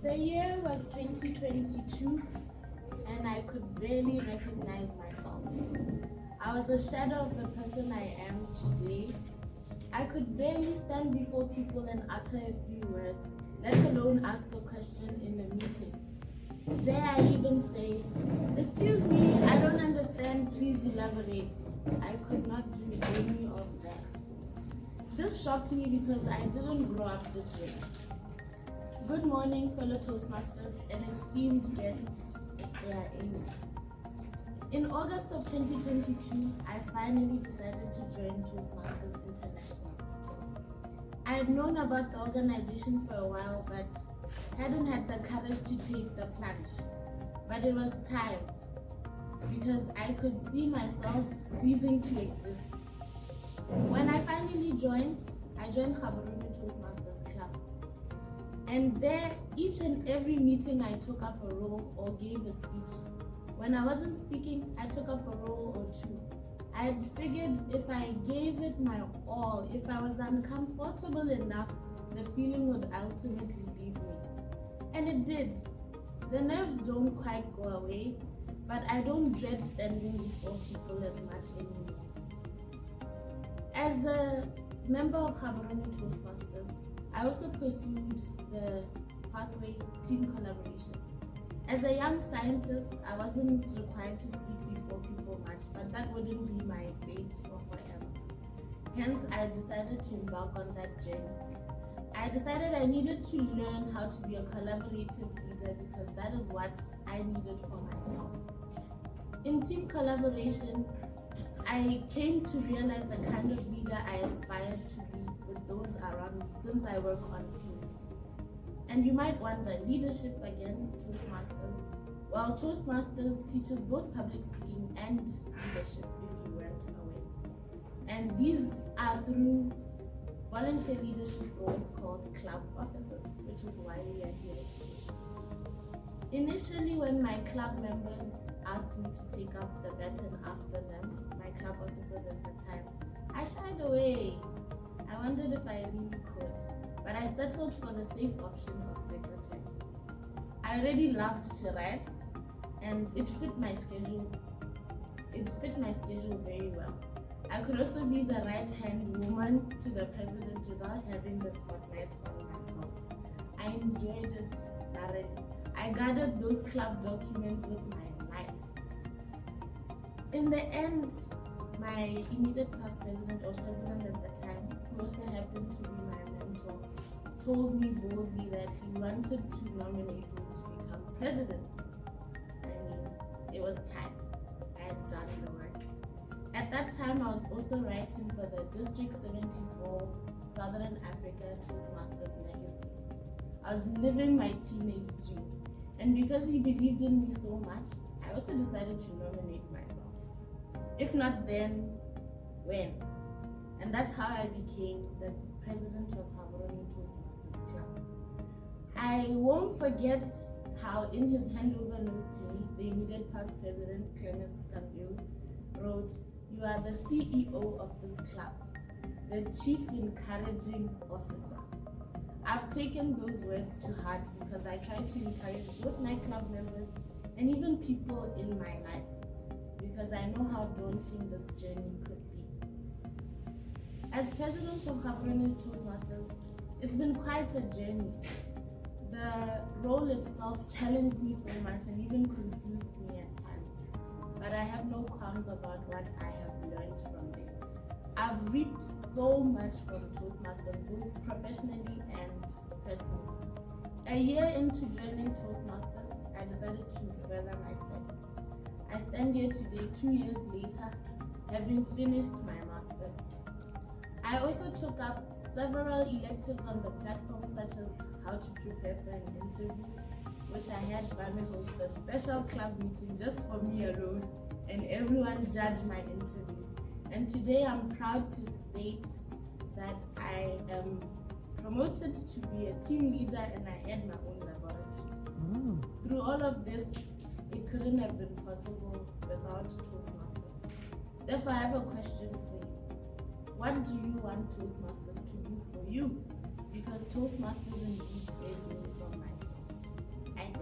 The year was 2022 and I could barely recognize myself. I was a shadow of the person I am today. I could barely stand before people and utter a few words, let alone ask a question in a meeting. Dare I even say, "Excuse me, I don't understand, please elaborate." I could not do any of that. This shocked me because I didn't grow up this way. Good morning, fellow Toastmasters and esteemed guests, if they are any. In August of 2022, I finally decided to join Toastmasters International. I had known about the organization for a while, but hadn't had the courage to take the plunge. But it was time, because I could see myself ceasing to exist. When I finally joined, I joined Gaborone Toastmasters Club. And there, each and every meeting I took up a role or gave a speech. When I wasn't speaking, I took up a role or two. I had figured if I gave it my all, if I was uncomfortable enough, the feeling would ultimately leave me. And it did. The nerves don't quite go away, but I don't dread standing before people as much anymore. As a member of Gaborone Toastmasters, I also pursued the pathway team collaboration. As a young scientist, I wasn't required to speak before people much, but that wouldn't be my fate for forever. Hence, I decided to embark on that journey. I decided I needed to learn how to be a collaborative leader because that is what I needed for myself. In team collaboration, I came to realize the kind of leader I aspired to be with those around me since I work on teams. And you might wonder, leadership again, Toastmasters? Well, Toastmasters teaches both public speaking and leadership, if you weren't aware. And these are through volunteer leadership roles called club officers, which is why we are here today. Initially, when my club members asked me to take up the baton after them, my club officers at the time, I shied away. I wondered if I really could, but I settled for the safe option of secretary. I already loved to write, and it fit my schedule. It fit my schedule very well. I could also be the right-hand woman to the president without having the spotlight on myself. I enjoyed it thoroughly. I gathered those club documents with my life. In the end, my immediate past president or president at the time, who also happened to be my mentor, told me boldly that he wanted to nominate me to become president. I mean, it was time. I had done the work. At that time, I was also writing for the District 74 Southern Africa Toastmasters magazine. I was living my teenage dream. And because he believed in me so much, I also decided to nominate myself. If not then, when? And that's how I became the president of Gaborone Toastmasters Club. I won't forget how in his handover notes to me, the immediate past president, Clemens Camille, wrote, "You are the CEO of this club, the chief encouraging officer." I've taken those words to heart because I try to encourage both my club members and even people in my life, because I know how daunting this journey could be. As president of Gaborone Toastmasters, it's been quite a journey. The role itself challenged me so much and even confused me at times, but I have no qualms about what I have learned from there. I've reaped so much from Toastmasters, both professionally and personally. A year into joining Toastmasters, I decided to further my studies. I stand here today, 2 years later, having finished my master's. I also took up several electives on the platform, such as how to prepare for an interview, which I had Bame host a special club meeting just for me alone, and everyone judged my interview. And today I'm proud to state that I am promoted to be a team leader and I had my own laboratory. Through all of this, it couldn't have been possible without Toastmasters. Therefore, I have a question for you. What do you want Toastmasters to do for you? Because Toastmasters indeed saved me from myself. I think